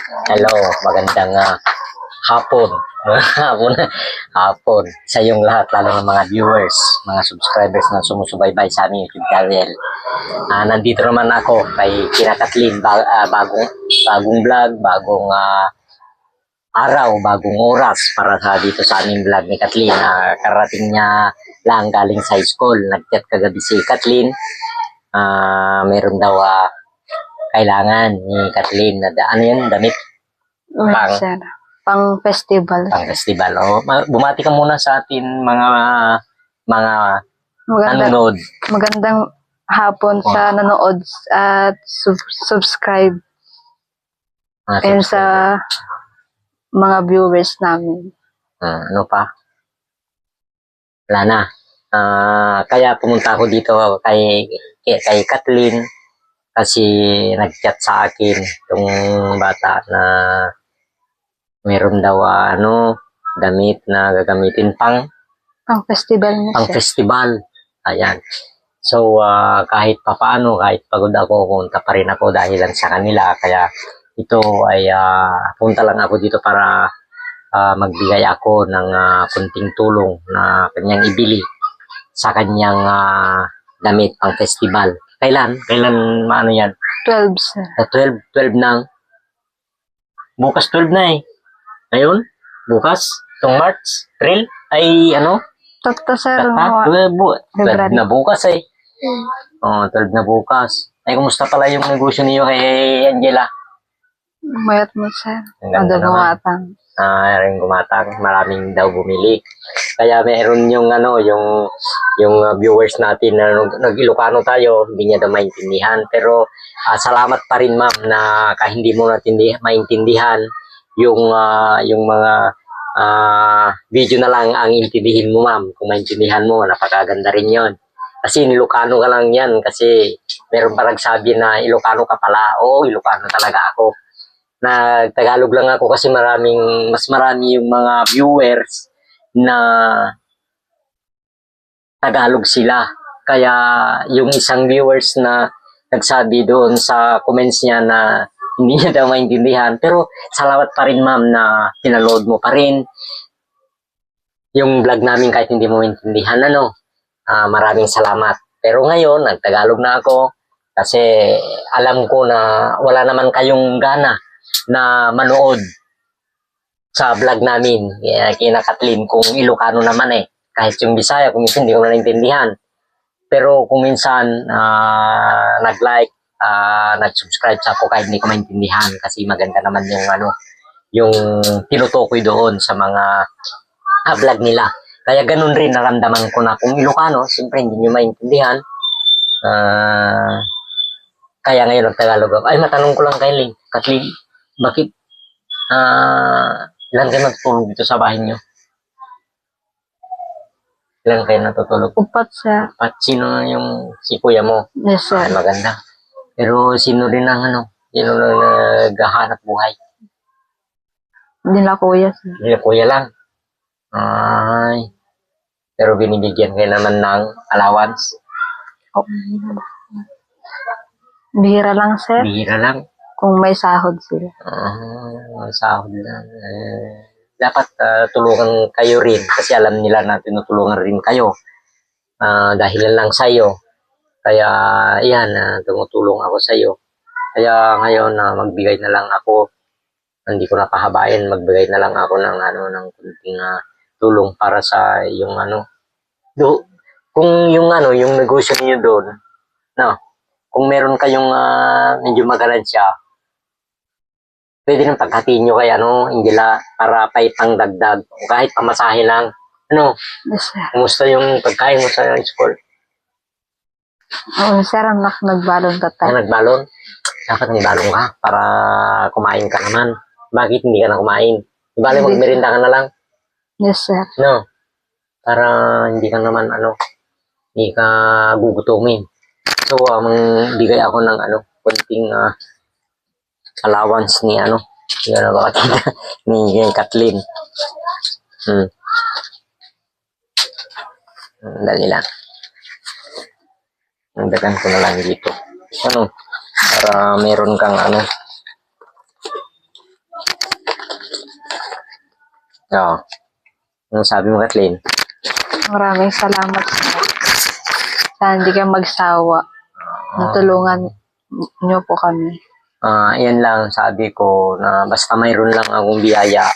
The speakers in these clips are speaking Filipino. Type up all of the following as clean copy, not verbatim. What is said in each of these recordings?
Hello, magandang hapon. hapon sa iyong lahat, lalo ng mga viewers, mga subscribers na sumusubaybay sa aming YouTube channel. Nandito naman ako kay Kina Kathleen, bagong vlog, bagong araw, bagong oras para dito sa aming vlog ni Kathleen. Karating niya lang galing sa school. Nag-chat kagabi si Kathleen. Meron daw kailangan ni Kathleen na ano yun, damit pang festival. Pang festival. Bumati ka muna sa atin mga nanonood. Magandang hapon sa nanood at subscribe. And sa mga viewers namin. Ano pa? Wala na. Kaya pumunta ako dito kay Kathleen kasi nag-chat sa akin yung bata na meron daw damit na gagamitin pang festival na pang festival. Ayan. So kahit papaano, kahit pagod ako, punta pa rin ako dahilan sa kanila. Kaya ito ay punta lang ako dito para magbigay ako ng kunting tulong na kanyang ibili sa kanyang damit pang festival. Kailan maano yan? 12, sir. 12 nang. Bukas 12 na eh. Ngayon, bukas, itong March, April, ay Takta, sir. 12 na bukas eh. 12 na bukas. Ay, kumusta pala yung negosyo niyo kay Angela? Mayat mo, sir. Ang ganda naman. Rin gumatang, maraming daw bumili. Kaya meron yung viewers natin na nag-Ilocano tayo, hindi niya daw maintindihan. Pero salamat pa rin ma'am na kahit hindi mo maintindihan yung mga video na lang ang intindihin mo ma'am. Kung maintindihan mo, napakaganda rin yon. Kasi Ilocano ka lang yan kasi meron pa nagsabi na Ilocano ka pala. Oo, Ilocano talaga ako. Tagalog lang ako kasi mas marami yung mga viewers na Tagalog sila. Kaya yung isang viewers na nagsabi doon sa comments niya na hindi niya daw maintindihan. Pero salamat pa rin ma'am na pinaload mo pa rin yung vlog namin kahit hindi mo maintindihan. Maraming salamat. Pero ngayon, nagtagalog na ako kasi alam ko na wala naman kayong gana na manood sa vlog namin kina Kathleen kung Ilocano naman eh. Kahit yung Bisaya, kung minsan hindi ko na naintindihan. Pero kung minsan nag-like, nag-subscribe sa ako kahit hindi ko maintindihan kasi maganda naman yung tinutukoy doon sa mga vlog nila. Kaya ganun rin naramdaman ko na kung Ilocano, siyempre hindi nyo maintindihan. Kaya ngayon nagtagalog ako. Ay, matanong ko lang kay Kathleen, bakit ilan kayo natutulog dito sa bahay nyo? Ilan kayo natutulog? 4, sir. 4. Sino yung si kuya mo? Yes, sir. Ay, maganda. Pero sino rin ang sino na naghahanap buhay? Hindi na kuya, sir. Hindi na kuya lang. Ay. Pero binibigyan kayo naman ng allowance? Bihira lang, sir. Bihira lang. Kung may sahod sila. Sahod lang. Dapat tulungan kayo rin kasi alam nila na tinutulungan rin kayo. Dahil lang sa iyo. Kaya yan, tumutulong ako sa iyo. Kaya ngayon magbigay na lang ako. Hindi ko na pahabain, magbigay na lang ako ng ng kunting tulong para sa yung kung yung yung negosyo niyo doon, kung meron kayong medyo magalansya, pwede nang paghatiin nyo kay Angela para paipang dagdag o kahit pamasahe lang. Yes, sir. Kumusta yung pagkain mo sa school? Sir, nagbalon ka tayo. Nagbalon? Dapat nagbalon ka para kumain ka naman. Bakit hindi ka na kumain? Ibali magmerinda ka na lang. Yes, sir. Para hindi ka naman hindi ka gugutumin. So bigay ako ng konting allowance ni ni Kathleen. Dali lang. Nagdagan ko na lang dito. Para meron kang Oo. Ang sabi mo, Kathleen? Maraming salamat, sir. Sana hindi kayo magsawa. Natulungan niyo po kami. Yan lang sabi ko na basta mayroon lang akong biyaya.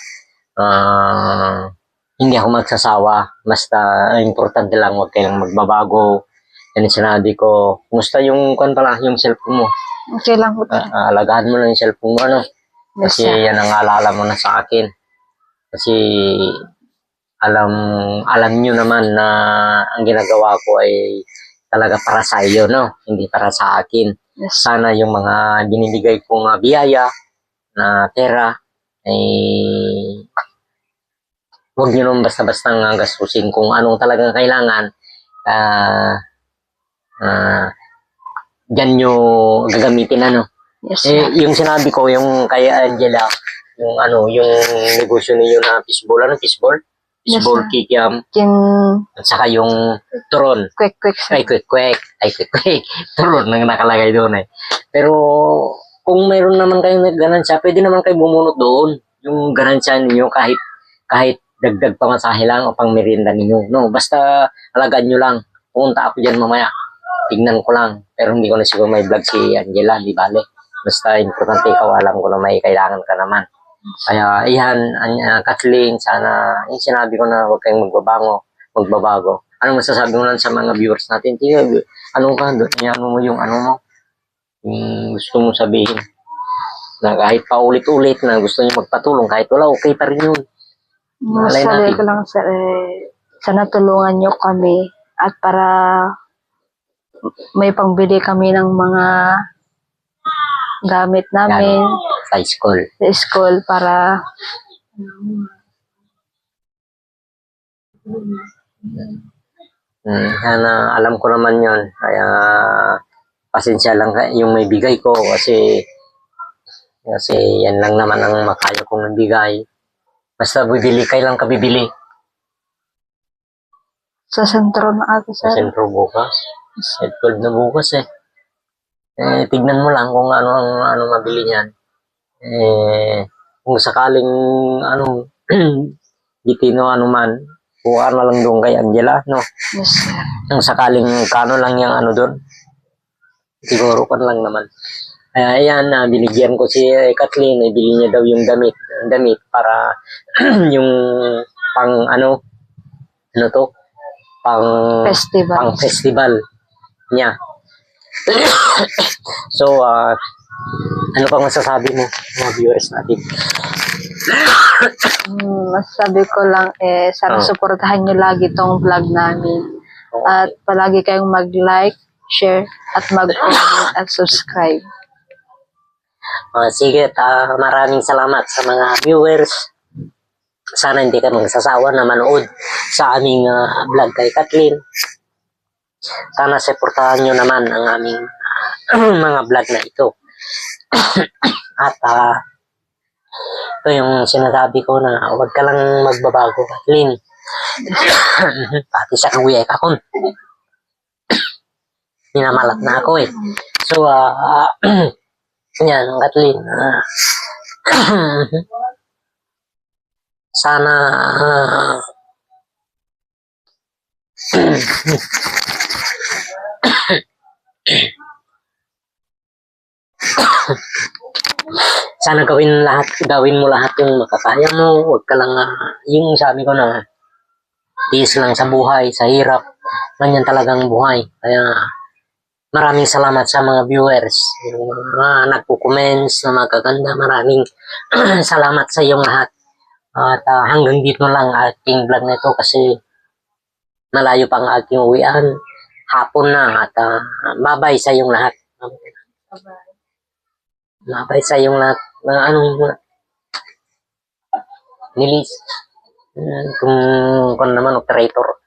Hindi ako magsasawa. Basta importante lang, huwag kailang magbabago. Yan yung sinabi ko. Kumusta yung yung cellphone mo? Okay lang po, sir. Alagaan mo lang yung cellphone mo, ano? Yes, Kasi sir. yan ang alala mo na sa akin. Kasi alam nyo naman na ang ginagawa ko ay talaga para sa iyo, no? Hindi para sa akin. Yes, Sana yung mga binibigay kong biyaya na pera ay huwag nyo naman basta-basta nga gastusin kung anong talagang kailangan. Diyan nyo gagamitin, ano? yes, sir. Yung sinabi ko, yung kay Angela, yung negosyo niyo na fishball, fishball? Yes, Fishball, sir. kikiam, Kin at saka yung turon. quick, sir. Ay, kwek-kwek. Turon nang nakalagay doon eh. Pero, kung mayroon naman kayong nagganansya, pwede naman kayo bumunot doon. Yung ganansya ninyo kahit dagdag pamasahe lang o pang merienda ninyo. No, basta alagaan nyo lang. Pumunta ako dyan mamaya. Tignan ko lang. Pero hindi ko na siguro may vlog si Angela, di bale. Basta importante ikaw, alam ko na may kailangan ka naman. Kaya, Kathleen, sana, yung sinabi ko na huwag kayong magbabago. Anong masasabi mo lang sa mga viewers natin? Tingnan, ano ka, ano mo yung ano mo, yung gusto mong sabihin. Na kahit paulit-ulit na gusto niyo magpatulong, kahit wala, okay pa rin yun. Malay Masabi natin. ko lang, sir, sana tulungan niyo kami at para may pangbili kami ng mga gamit namin Sa school. sa school para Sana alam ko naman yon. Kaya pasensya lang yung may bigay ko kasi yan lang naman ang makaya kong bigay. Basta bibili, kailan ka bibili? sa sentro na ako, Sa sir. sentro bukas. 12 na bukas eh. Tignan mo lang kung ano mabili niyan. Kung sakaling ditino man, kuha na lang doon kay Angela, no? Yes, sir. Kung sakaling kano lang yung doon, siguro kan lang naman. Ayan, binigyan ko si Kathleen, bili niya daw yung damit para yung pang to? Pang Festival. festival niya. So, ano pang masasabi mo, mga viewers natin? Masasabi ko lang, sana suportahan niyo lagi tong vlog namin. At palagi kayong mag-like, share, at mag-comment at subscribe. Sige, maraming salamat sa mga viewers. Sana hindi ka magsasawa na manood sa aming vlog kay Kathleen. Sana suportahan nyo naman ang aming mga vlog na ito. At ito yung sinasabi ko na huwag ka lang magbabago, Kathleen. Pati sa kuya ka kun. Minamalat na ako eh. So, yan, Kathleen. Sana sana gawin mo lahat yung makakaya mo. Huwag ka lang, yung sabi ko na, tiis lang sa buhay, sa hirap. Ganyan talagang buhay. Kaya, maraming salamat sa mga viewers. Yung mga nagpo-comments na magaganda. Maraming salamat sa iyong lahat. At hanggang dito lang aking vlog na ito kasi malayo pa ang aking uwian. Hapon na at babay sa iyong lahat. Babay sa iyong lahat. Nilis. Kung naman operator.